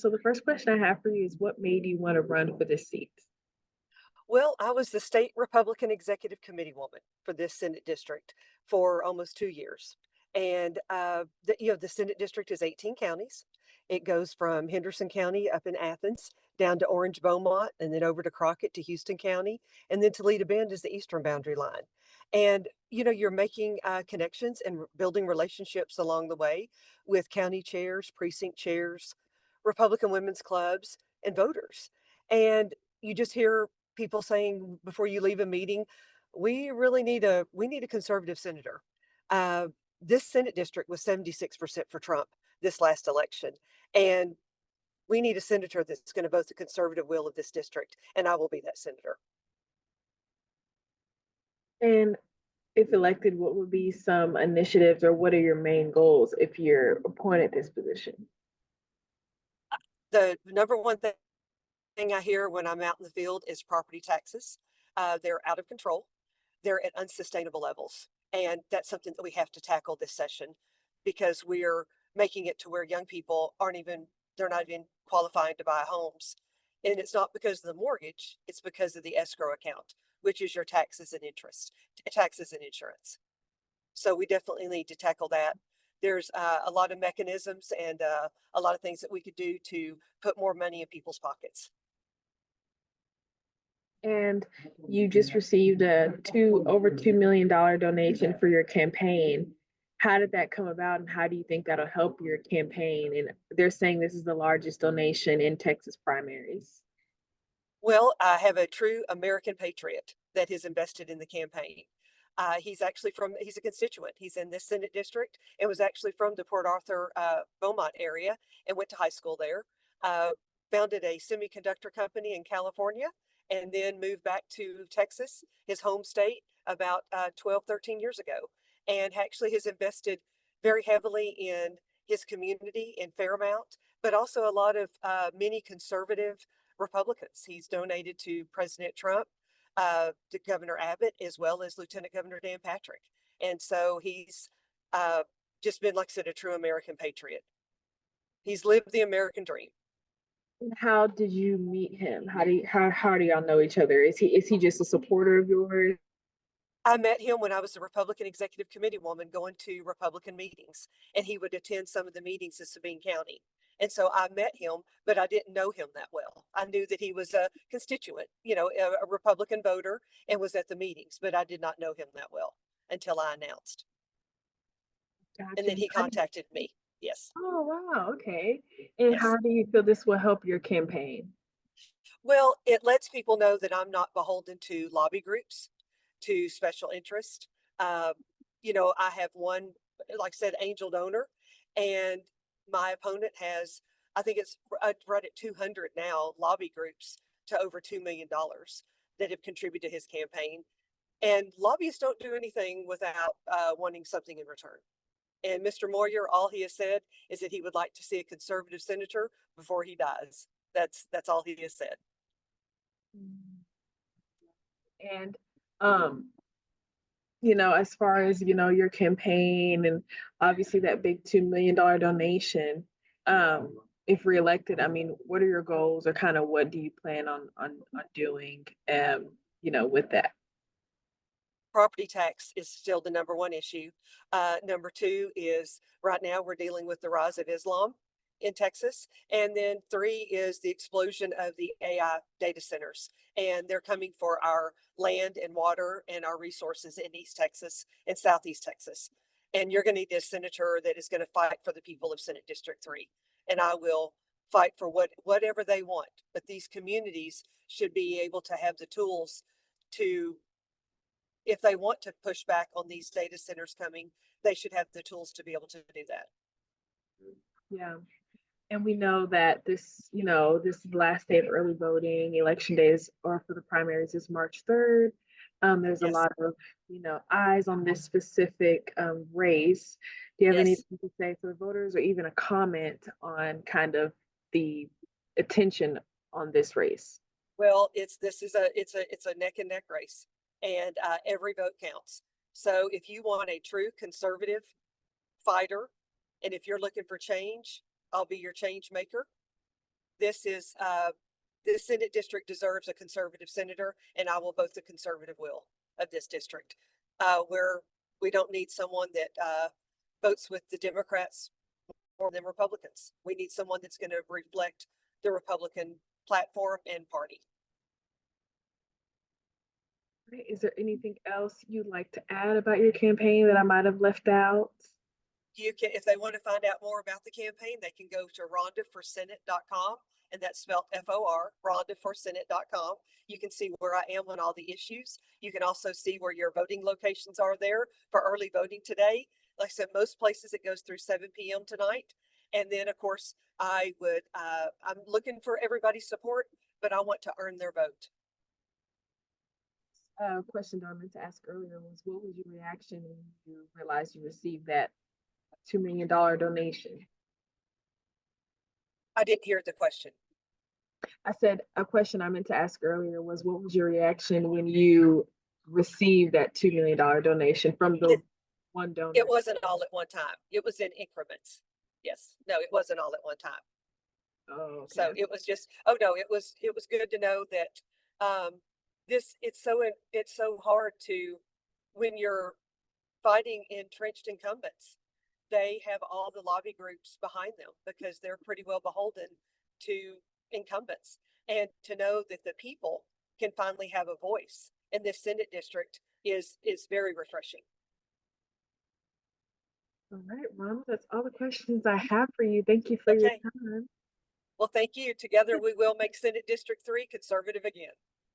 So the first question I have for you is what made you want to run for this seat? Well, I was the state Republican executive committee woman for this Senate district for almost 2 years. And the Senate district is 18 counties. It goes from Henderson County up in Athens down to Orange Beaumont and then over to Crockett to Houston County. And then Toledo Bend is the eastern boundary line. And, you're making connections and building relationships along the way with county chairs, precinct chairs, Republican women's clubs, and voters. And you just hear people saying before you leave a meeting, we need a conservative senator. Uh, this Senate district was 76% for Trump this last election, and we need a senator that's going to vote the conservative will of this district, and I will be that senator. And if elected, what would be some initiatives or what are your main goals if you're appointed this position? The number one thing I hear when I'm out in the field is property taxes. They're out of control. They're at unsustainable levels. And that's something that we have to tackle this session because we're making it to where young people they're not even qualifying to buy homes. And it's not because of the mortgage, it's because of the escrow account, which is your taxes and insurance. So we definitely need to tackle that. There's a lot of mechanisms and a lot of things that we could do to put more money in people's pockets. And you just received a over $2 million donation for your campaign. How did that come about and how do you think that'll help your campaign? And they're saying this is the largest donation in Texas primaries. Well, I have a true American patriot that has invested in the campaign. He's a constituent. He's in this Senate district and was actually from the Port Arthur, Beaumont area and went to high school there. Uh, Founded a semiconductor company in California and then moved back to Texas, his home state, about 12, 13 years ago. And actually has invested very heavily in his community in Fairmount, but also a lot of many conservative Republicans. He's donated to President Trump, to Governor Abbott, as well as Lieutenant Governor Dan Patrick. And so he's uh, just been, like I said, a true American patriot. He's lived the American dream. How did you meet him? How do y'all know each other? Is he just a supporter of yours? I met him when I was a Republican executive committee woman going to Republican meetings, and he would attend some of the meetings in Sabine County. And so I met him, but I didn't know him that well. I knew that he was a constituent, a Republican voter, and was at the meetings, but I did not know him that well until I announced. And Gotcha. then he contacted me. Yes. Oh, wow. Okay. And how Yes. do you feel this will help your campaign? Well, it lets people know that I'm not beholden to lobby groups, to special interest. Um, I have one, like I said, angel donor, and my opponent has, I think it's right at 200 now, lobby groups to over $2 million that have contributed to his campaign. And lobbyists don't do anything without wanting something in return. And Mr. Moyer, all he has said is that he would like to see a conservative senator before he dies. That's all he has said. And um, as far as, your campaign and obviously that big $2 million donation, if reelected, I mean, what are your goals or kind of what do you plan on doing with that? Property tax is still the number one issue. Number two is right now we're dealing with the rise of Islam in Texas. And then three is the explosion of the AI data centers. And they're coming for our land and water and our resources in East Texas and Southeast Texas. And you're going to need a senator that is going to fight for the people of Senate District 3. And I will fight for whatever they want. But these communities should be able to have the tools to, if they want to push back on these data centers coming, they should have the tools to be able to do that. Yeah. And we know that this is the last day of early voting. Election days or for the primaries is March 3rd. There's a Yes. lot of, eyes on this specific race. Do you have Yes. anything to say for the voters or even a comment on kind of the attention on this race? Well, it's a neck and neck race, and every vote counts. So if you want a true conservative fighter, and if you're looking for change, I'll be your change maker. this is this Senate district deserves a conservative senator, and I will vote the conservative will of this district. Where we don't need someone that votes with the Democrats more than Republicans. We need someone that's going to reflect the Republican platform and party. Right. Is there anything else you'd like to add about your campaign that I might have left out? You can, if they want to find out more about the campaign, they can go to rhondaforsenate.com, and that's spelled FOR, rhondaforsenate.com. You can see where I am on all the issues. You can also see where your voting locations are there for early voting today. Like I said, most places it goes through 7 p.m. tonight. And then, of course, I'm looking for everybody's support, but I want to earn their vote. Question that I meant to ask earlier was, what was your reaction when you realized you received that $2 million donation? I didn't hear the question. I said a question I meant to ask earlier was, what was your reaction when you received that $2 million donation from the one donor? It wasn't all at one time. It was in increments. Yes. No, it wasn't all at one time. Oh, okay. So it was just, oh no, it was good to know that it's so hard to, when you're fighting entrenched incumbents, they have all the lobby groups behind them because they're pretty well beholden to incumbents. And to know that the people can finally have a voice in this Senate district is very refreshing. All right, Ron, that's all the questions I have for you. Thank you for your Okay. time. Well, thank you. Together we will make Senate District 3 conservative again.